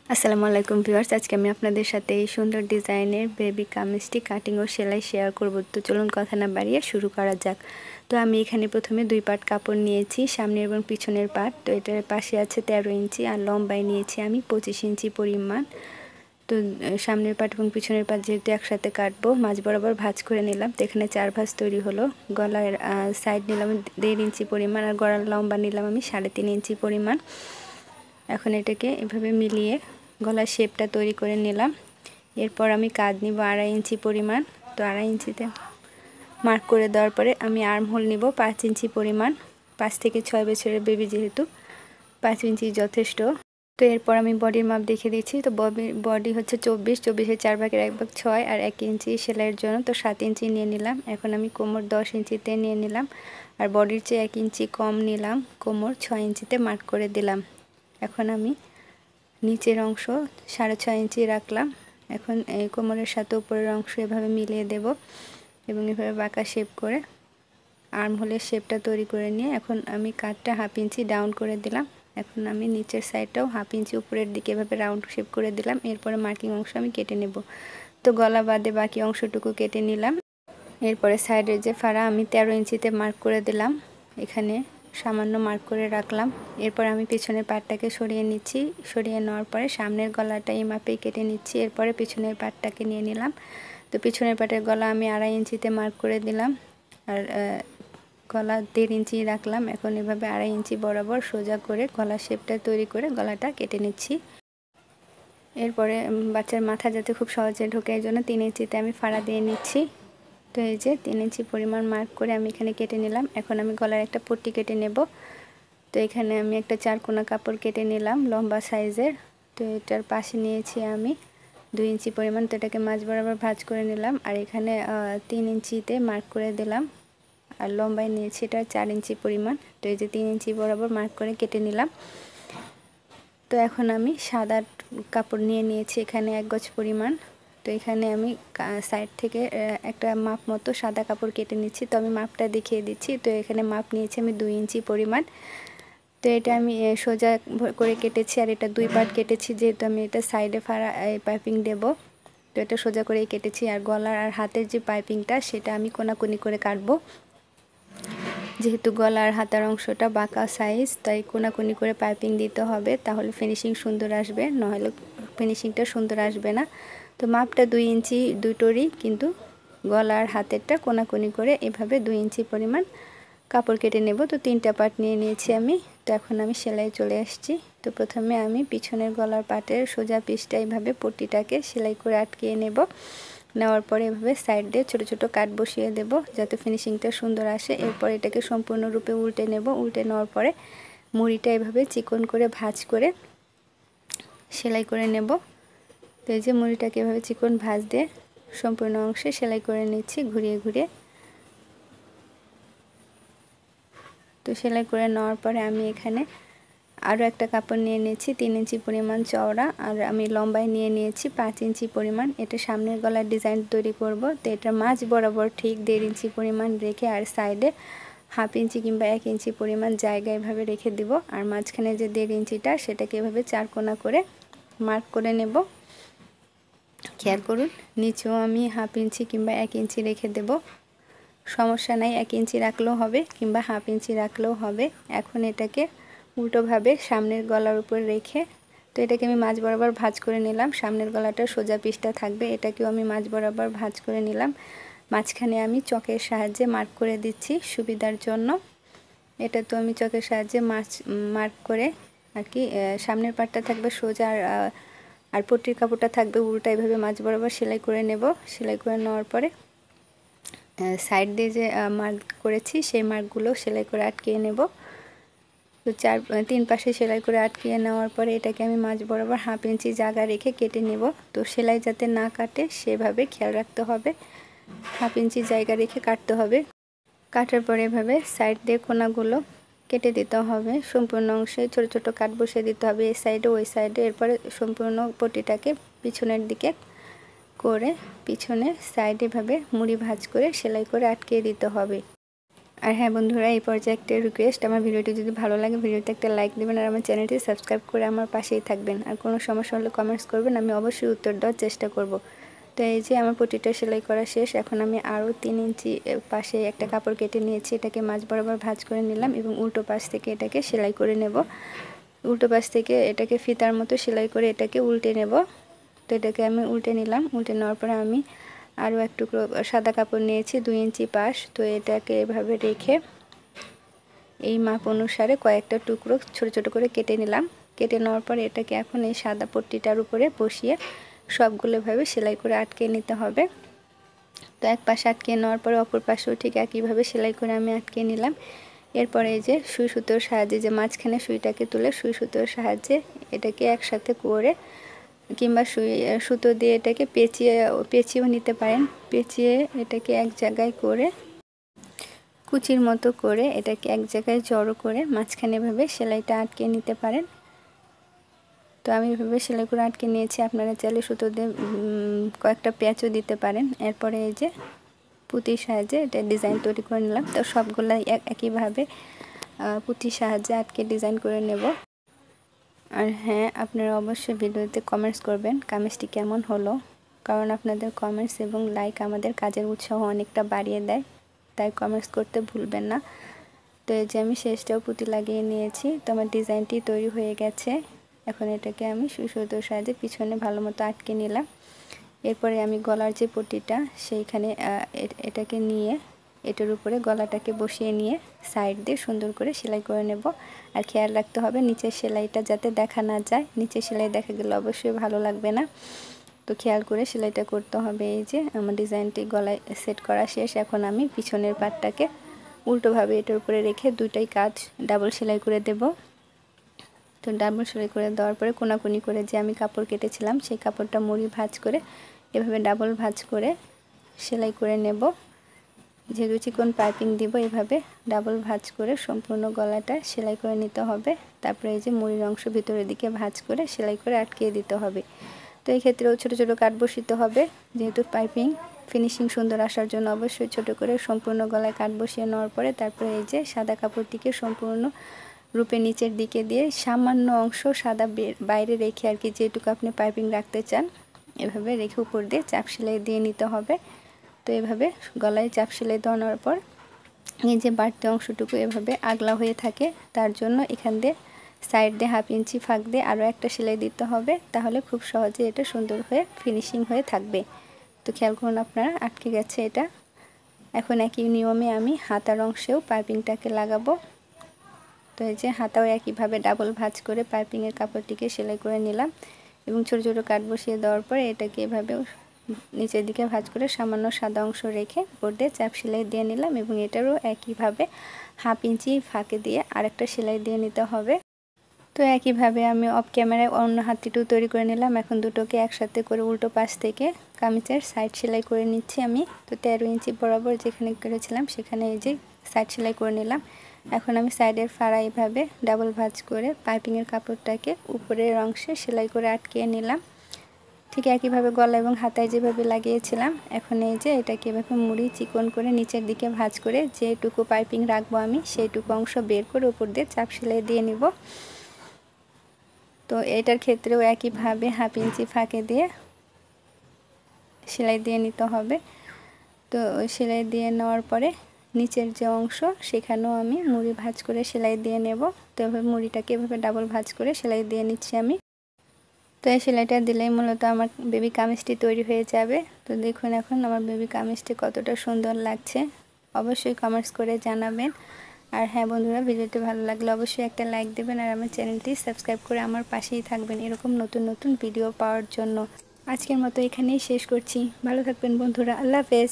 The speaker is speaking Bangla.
আসসালামু আলাইকুম ভিউয়ার্স, আজকে আমি আপনাদের সাথে এই সুন্দর ডিজাইনের বেবি কামিজটি কাটিং ও সেলাই শেয়ার করব। তো চলুন কথা না বাড়িয়ে শুরু করা যাক। তো আমি এখানে প্রথমে 2 পাট কাপড় নিয়েছি, সামনের এবং পিছনের পাট। তো এটার পাশে আছে 13 ইঞ্চি আর লম্বায় নিয়েছি আমি 25 ইঞ্চি পরিমাণ। তো সামনের পাট এবং পিছনের পাট যেহেতু একসাথে কাটবো, মাঝ বরাবর ভাঁজ করে নিলাম। তো এখানে 4 ভাঁজ তৈরি হলো। গলার সাইড নিলাম 1.5 ইঞ্চি পরিমাণ আর গলার লম্বা নিলাম আমি 3.5 ইঞ্চি পরিমাণ। এখন এটাকে এভাবে মিলিয়ে গলার শেপটা তৈরি করে নিলাম। এরপর আমি কাঁধ নিব 2.5 ইঞ্চি পরিমাণ। তো 2.5 ইঞ্চিতে মার্ক করে দেওয়ার পরে আমি আর্ম হোল নিব 5 ইঞ্চি পরিমাণ। 5 থেকে 6 বছরের বেবি যেহেতু 5 ইঞ্চি যথেষ্ট। তো এরপর আমি বডির মাপ দেখে দিচ্ছি। তো বডি হচ্ছে 24-24-এর 4 ভাগের 1 ভাগ 6 আর 1 ইঞ্চি সেলাইয়ের জন্য তো 7 ইঞ্চি নিয়ে নিলাম। এখন আমি কোমর 10 ইঞ্চিতে নিয়ে নিলাম আর বডির চেয়ে 1 ইঞ্চি কম নিলাম। কোমর 6 ইঞ্চিতে মার্ক করে দিলাম। এখন আমি নিচের অংশ 6.5 ইঞ্চি রাখলাম। এখন এই কোমরের সাথে উপরের অংশ এভাবে মিলিয়ে দেব এবং এভাবে বাঁকা শেপ করে আর্ম হোলের শেপটা তৈরি করে নিয়ে এখন আমি কাটটা 1/2 ইঞ্চি ডাউন করে দিলাম। এখন আমি নিচের সাইডটাও 1/2 ইঞ্চি উপরের দিকে এভাবে রাউন্ড শেপ করে দিলাম। এরপরে মার্কিং অংশ আমি কেটে নেব। তো গলা বাদে বাকি অংশটুকু কেটে নিলাম। এরপরে সাইডের যে ফাড়া আমি 13 ইঞ্চিতে মার্ক করে দিলাম, এখানে সামান্য মার্ক করে রাখলাম। এরপর আমি পিছনের পাটটাকে সরিয়ে নিচ্ছি। সরিয়ে নেওয়ার পরে সামনের গলাটা এই মাপেই কেটে নিচ্ছি। এরপরে পিছনের পাটটাকে নিয়ে নিলাম। তো পিছনের পাটের গলা আমি 2.5 ইঞ্চিতে মার্ক করে দিলাম আর গলা 1.5 ইঞ্চি রাখলাম। এখন এভাবে 2.5 ইঞ্চি বরাবর সোজা করে গলার শেপটা তৈরি করে গলাটা কেটে নিচ্ছি। এরপরে বাচ্চার মাথা যাতে খুব সহজে ঢোকে এই জন্য 3 ইঞ্চিতে আমি ফাড়া দিয়ে নিচ্ছি। তো এই যে 3 ইঞ্চি পরিমাণ মার্ক করে আমি এখানে কেটে নিলাম। এখন আমি গলার একটা পট্টি কেটে নেব। তো এখানে আমি একটা 4 কোনা কাপড় কেটে নিলাম লম্বা সাইজের। তো এটার পাশে নিয়েছি আমি 2 ইঞ্চি পরিমাণ। তো এটাকে মাঝ বরাবর ভাঁজ করে নিলাম আর এখানে 3 ইঞ্চিতে মার্ক করে দিলাম আর লম্বায় নিয়েছি এটা 4 ইঞ্চি পরিমাণ। তো এই যে 3 ইঞ্চি বরাবর মার্ক করে কেটে নিলাম। তো এখন আমি সাদা কাপড় নিয়ে নিয়েছি এখানে 1 গজ পরিমাণ। তো এখানে আমি সাইড থেকে একটা মাপ মতো সাদা কাপড় কেটে নিচ্ছি। তো আমি মাপটা দেখিয়ে দিচ্ছি। তো এখানে মাপ নিয়েছি আমি 2 ইঞ্চি পরিমাণ। তো এটা আমি সোজা করে কেটেছি আর এটা 2 পার্ট কেটেছি যেহেতু আমি এটা সাইডে ফাড়া পাইপিং দেব। তো এটা সোজা করেই কেটেছি আর গলার আর হাতের যে পাইপিংটা সেটা আমি কোনাকুনি করে কাটবো। যেহেতু গলা আর হাতার অংশটা বাঁকা সাইজ তাই কোনাকুনি করে পাইপিং দিতে হবে, তাহলে ফিনিশিং সুন্দর আসবে, নাহলে ফিনিশিংটা সুন্দর আসবে না। তো মাপটা 2 ইঞ্চি দুটোরই, কিন্তু গলা আর হাতেরটা কোনাকুনি করে এভাবে 2 ইঞ্চি পরিমাণ কাপড় কেটে নেব। তো 3টা পার্ট নিয়ে নিয়েছি আমি। তো এখন আমি সেলাই চলে আসছি। তো প্রথমে আমি পিছনের গলার পাটের সোজা পিসটা এইভাবে পট্টিটাকে সেলাই করে আটকিয়ে নেব। নেওয়ার পরে এভাবে সাইড দিয়ে ছোট ছোট কাট বসিয়ে দেব যাতে ফিনিশিংটা সুন্দর আসে। এরপর এটাকে সম্পূর্ণরূপে উল্টে নেব। উল্টে নেওয়ার পরে মুড়িটা এভাবে চিকন করে ভাঁজ করে সেলাই করে নেব। তো এই যে মুড়িটাকে এভাবে চিকন ভাঁজ দিয়ে সম্পূর্ণ অংশে সেলাই করে নিচ্ছি ঘুরিয়ে ঘুরিয়ে। তো সেলাই করে নেওয়ার পরে আমি এখানে আরও একটা কাপড় নিয়ে নিয়েছি 3 ইঞ্চি পরিমাণ চওড়া আর আমি লম্বায় নিয়ে নিয়েছি 5 ইঞ্চি পরিমাণ। এটা সামনের গলার ডিজাইন তৈরি করব। তো এটা মাঝ বরাবর ঠিক 1.5 ইঞ্চি পরিমাণ রেখে আর সাইডে 1/2 ইঞ্চি কিংবা 1 ইঞ্চি পরিমাণ জায়গা এভাবে রেখে দিব। আর মাঝখানে যে 1.5 ইঞ্চিটা সেটাকে এভাবে 4 কোনা করে মার্ক করে নেব। খেয়াল করুন, নিচেও আমি 1/2 ইঞ্চি কিংবা 1 ইঞ্চি রেখে দেব, সমস্যা নাই, 1 ইঞ্চি রাখলেও হবে কিংবা 1/2 ইঞ্চি রাখলেও হবে। এখন এটাকে উল্টোভাবে সামনের গলার উপর রেখে, তো এটাকে আমি মাঝ বরাবর ভাঁজ করে নিলাম। সামনের গলাটা সোজা পিসটা থাকবে, এটাকেও আমি মাঝ বরাবর ভাঁজ করে নিলাম। মাঝখানে আমি চকের সাহায্যে মার্ক করে দিচ্ছি সুবিধার জন্য। এটা তো আমি চকের সাহায্যে মার্ক করে আর কি সামনের পাটটা থাকবে সোজা আর পট্টির কাপড়টা থাকবে উল্টা, এভাবে মাঝ বরাবর সেলাই করে নেব। সেলাই করে নেওয়ার পরে সাইড দিয়ে যে মার্ক করেছি সেই মার্কগুলো সেলাই করে আটকিয়ে নেব। তো 3 পাশে সেলাই করে আটকিয়ে নেওয়ার পরে এটাকে আমি মাঝ বরাবর 1/2 ইঞ্চি জায়গা রেখে কেটে নেব। তো সেলাই যাতে না কাটে সেভাবে খেয়াল রাখতে হবে, 1/2 ইঞ্চি জায়গা রেখে কাটতে হবে। কাটার পরে এভাবে সাইড দিয়ে কোনাগুলো কেটে দিতে হবে। সম্পূর্ণ অংশে ছোট ছোট কাট বসিয়ে দিতে হবে এই সাইডে ওই সাইডে। এরপরে সম্পূর্ণ পট্টিটাকে পিছনের দিকে করে পিছনে সাইডে ভাবে মুড়ি ভাঁজ করে সেলাই করে আটকিয়ে দিতে হবে। আর হ্যাঁ বন্ধুরা, এই পর্যায়ে একটা রিকোয়েস্ট, আমার ভিডিওটি যদি ভালো লাগে ভিডিওতে একটা লাইক দেবেন আর আমার চ্যানেলটি সাবস্ক্রাইব করে আমার পাশেই থাকবেন। আর কোনো সমস্যা হলে কমেন্টস করবেন, আমি অবশ্যই উত্তর দেওয়ার চেষ্টা করব। তো এই যে আমার পটিটা সেলাই করা শেষ। এখন আমি আরও 3 ইঞ্চি পাশে একটা কাপড় কেটে নিয়েছি, এটাকে মাঝ বরাবর ভাঁজ করে নিলাম এবং উল্টো পাশ থেকে এটাকে সেলাই করে নেব। উল্টো পাশ থেকে এটাকে ফিতার মতো সেলাই করে এটাকে উল্টে নেব। তো এটাকে আমি উল্টে নিলাম। উল্টে নেওয়ার পরে আমি আরও এক টুকরো সাদা কাপড় নিয়েছি 2 ইঞ্চি পাশ। তো এটাকে এভাবে রেখে এই মাপ অনুসারে কয়েকটা টুকরো ছোট ছোট করে কেটে নিলাম। কেটে নেওয়ার পর এটাকে এখন এই সাদা পট্টিটার উপরে বসিয়ে সবগুলো ভাবে সেলাই করে আটকে নিতে হবে। তো এক পাশে আটকে নেওয়ার পরে অপর পাশেও ঠিক একইভাবে সেলাই করে আমি আটকে নিলাম। এরপরে এই যে সুই সুতোর সাহায্যে, যে মাঝখানে সুইটাকে তুলে সুই সুতোর সাহায্যে এটাকে একসাথে করে কিংবা সুতো দিয়ে এটাকে পেঁচিয়েও নিতে পারেন। পেঁচিয়ে এটাকে এক জায়গায় করে কুচির মতো করে এটাকে এক জায়গায় জড়ো করে মাঝখানে এভাবে সেলাইটা আটকে নিতে পারেন। তো আমি এভাবে সেলাই করে আটকে নিয়েছি। আপনারা চাইলে সুতো দিয়ে কয়েকটা পেঁচও দিতে পারেন। এরপরে এই যে পুঁতির সাহায্যে এটা ডিজাইন তৈরি করে নিলাম। তো সবগুলাই একইভাবে পুঁতির সাহায্যে আটকে ডিজাইন করে নেব। আর হ্যাঁ, আপনারা অবশ্যই ভিডিওতে কমেন্টস করবেন কামিজটি কেমন হলো, কারণ আপনাদের কমেন্টস এবং লাইক আমাদের কাজের উৎসাহ অনেকটা বাড়িয়ে দেয়, তাই কমেন্টস করতে ভুলবেন না। তো এই যে আমি শেষটাও পুঁতি লাগিয়ে নিয়েছি। তো আমার ডিজাইনটি তৈরি হয়ে গেছে। এখন এটাকে আমি সুই সুতোর সাহায্যে পিছনে ভালো মতো আটকে নিলাম। এরপরে আমি গলার যে পট্টিটা সেইখানে এটাকে নিয়ে এটার উপরে গলাটাকে বসিয়ে নিয়ে সাইড দিয়ে সুন্দর করে সেলাই করে নেব। আর খেয়াল রাখতে হবে নিচের সেলাইটা যাতে দেখা না যায়, নিচের সেলাই দেখা গেলে অবশ্যই ভালো লাগবে না। তো খেয়াল করে সেলাইটা করতে হবে। এই যে আমার ডিজাইনটি গলায় সেট করা শেষ। এখন আমি পিছনের পাটটাকে উল্টোভাবে এটার উপরে রেখে দুইটাই কাজ ডাবল সেলাই করে দেব। তো ডাবল সেলাই করে দেওয়ার পরে কোনাকুনি করে যে আমি কাপড় কেটেছিলাম সেই কাপড়টা মুড়ি ভাঁজ করে এভাবে ডাবল ভাঁজ করে সেলাই করে নেব। যেহেতু চিকন পাইপিং দিব, এভাবে ডাবল ভাঁজ করে সম্পূর্ণ গলাটা সেলাই করে নিতে হবে। তারপরে এই যে মুড়ির অংশ ভিতরের দিকে ভাঁজ করে সেলাই করে আটকিয়ে দিতে হবে। তো এই ক্ষেত্রেও ছোট ছোট কাট বসিতে হবে, যেহেতু পাইপিং ফিনিশিং সুন্দর আসার জন্য অবশ্যই ছোট করে সম্পূর্ণ গলায় কাট বসিয়ে নেওয়ার পরে তারপরে এই যে সাদা কাপড়টিকে সম্পূর্ণ রূপে নিচের দিকে দিয়ে সামান্য অংশ সাদা বাইরে রেখে আর কি, যেটুকু আপনি পাইপিং রাখতে চান এভাবে রেখে উপর দিয়ে চাপ সেলাই দিয়ে নিতে হবে। তো এভাবে গলায় চাপ সেলাই দেওয়ার পর এই যে বাড়তি অংশটুকু এভাবে আগলা হয়ে থাকে, তার জন্য এখান দিয়ে সাইড দিয়ে 1/2 ইঞ্চি ফাঁক দিয়ে আরও একটা সেলাই দিতে হবে, তাহলে খুব সহজে এটা সুন্দর হয়ে ফিনিশিং হয়ে থাকবে। তো খেয়াল করুন আপনারা আটকে গেছে এটা। এখন একই নিয়মে আমি হাতার অংশেও পাইপিংটাকে লাগাবো। তো এই যে হাতাও একইভাবে ডাবল ভাঁজ করে পাইপিংয়ের কাপড়টিকে সেলাই করে নিলাম এবং ছোট ছোট কাট বসিয়ে দেওয়ার পরে এটাকে এভাবে নিচের দিকে ভাঁজ করে সামান্য সাদা অংশ রেখে উপর দিয়ে চাপ সেলাই দিয়ে নিলাম এবং এটারও একইভাবে 1/2 ইঞ্চি ফাঁকে দিয়ে আরেকটা সেলাই দিয়ে নিতে হবে। তো একইভাবে আমি অফ ক্যামেরায় অন্য হাতটিও তৈরি করে নিলাম। এখন দুটোকে একসাথে করে উল্টো পাশ থেকে কামিজের সাইড সেলাই করে নিচ্ছি আমি। তো 13 ইঞ্চি বরাবর যেখানে করেছিলাম সেখানে এই যে সাইড সেলাই করে নিলাম। এখন আমি সাইডের ফাড়া এভাবে ডাবল ভাঁজ করে পাইপিংয়ের কাপড়টাকে উপরের অংশে সেলাই করে আটকিয়ে নিলাম, ঠিক একইভাবে গলা এবং হাতায় যেভাবে লাগিয়েছিলাম। এখন এই যে এটাকে এভাবে মুড়ি চিকন করে নিচের দিকে ভাঁজ করে যেটুকু পাইপিং রাখবো আমি সেইটুকু অংশ বের করে উপর দিয়ে চাপ সেলাই দিয়ে নিব। তো এটার ক্ষেত্রেও একইভাবে 1/2 ইঞ্চি ফাঁকে দিয়ে সেলাই দিয়ে নিতে হবে। তো সেলাই দিয়ে নেওয়ার পরে নিচের যে অংশ সেখানেও আমি মুড়ি ভাঁজ করে সেলাই দিয়ে নেব। তো এভাবে মুড়িটাকে এভাবে ডাবল ভাঁজ করে সেলাই দিয়ে নিচ্ছি আমি। তো এই সেলাইটা দিলেই মূলত আমার বেবি কামিজটি তৈরি হয়ে যাবে। তো দেখুন এখন আমার বেবি কামিজটি কতটা সুন্দর লাগছে, অবশ্যই কমেন্টস করে জানাবেন। আর হ্যাঁ বন্ধুরা, ভিডিওটি ভালো লাগলে অবশ্যই একটা লাইক দেবেন আর আমার চ্যানেলটি সাবস্ক্রাইব করে আমার পাশেই থাকবেন এরকম নতুন নতুন ভিডিও পাওয়ার জন্য। আজকের মতো এখানেই শেষ করছি। ভালো থাকবেন বন্ধুরা, আল্লাহ হাফেজ।